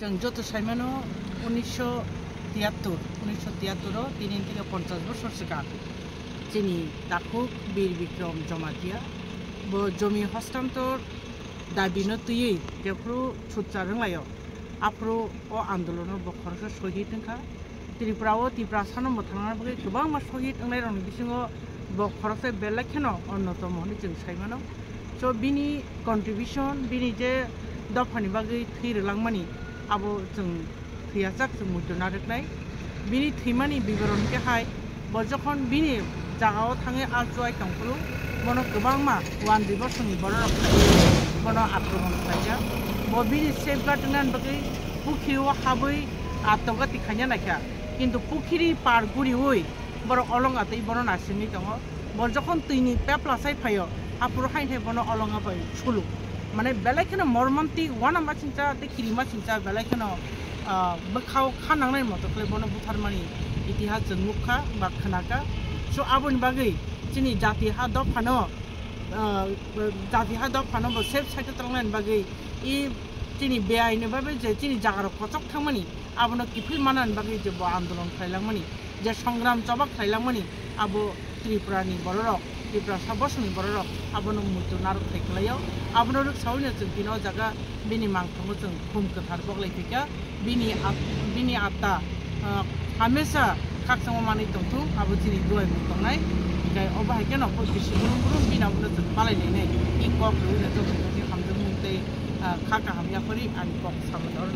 जों যত সাইমানো 1973 তিনি থেকে 50 বছর সিগাং যিনি দাকুক বীর বিক্রম জমাতিয়া জমি হস্তান্তর দাবিনো তুই যেফ্রু সুচার রংলাयो আফ্রো ও আন্দোলনের বখরকে শহীদ নখা ত্রিপুরাও ত্রিপুরা সানম থাंना बगै गोबां मा शहीद अंनाय रं बिसिङो बखरसे बेलेखेनो अन्यतम होनो जों साइमानो स बिनि कन्ट्रिबिउसन बिनि जे दफानि बागै थैरलांमानि आबो जों थैयाजाक जों मुदना रखनाय बिनि थैमानि बिबरन के हाय बजखन बिनि जागाव थाङै आजय कंफ्रु बनो गोबां मा वान दिबसनि बरो बनो आक्रमण खाया ब बिनि सेफगार्ड नान बगै पुखियो हाबै आतंगति खाया नाखा কিন্তু পুখিরি পার গুড়ি ওই বড় অলঙ্গাতে বড় নাসিনি দङ বড় যখন তুইনি পেপ্লাসাই ফাইও আপুর হাইনে বড় অলঙ্গা পাই ছুলু মানে বেলাইখানে মর্মান্তিক ওয়ান নাম্বার চিন্তা তে কিরিমা চিন্তা বেলাইখানে বখাও খানাंनाय মতো কলে বড় বুথারমানি ইতিহাস जों मुखा बा खोनाका स आबोनि बागै जोंनि जाति हा दफानो सेफ साइड थांनायनि बागै इ जोंनि बेआइनो बाबे जे जोंनि जागार कचक थांमानि आबनो किफिल मानान बागै जे आन्दोलन खालाममानि जे संग्राम चबक खालाममानि आबो त्रिपुरानि बररक त्रिपुरा सबसनि बररक आबनो मुतु नारक खालायाव आबनो सावनो जों दिनो जागा बिनि मांथंगो जों खुम कथार बगलायफिका बिनि आत्ता हमेशा खाकसंग मानि दंथु आबो जोंनि दुय मुतंनाय बिखाय अबाहायकेन अफ बिसि गुरुं बिनाबनो जों बालायनाय इ कक लुनो जों खामजों मुंते खाका हामियाफोरि आनि कक सामदर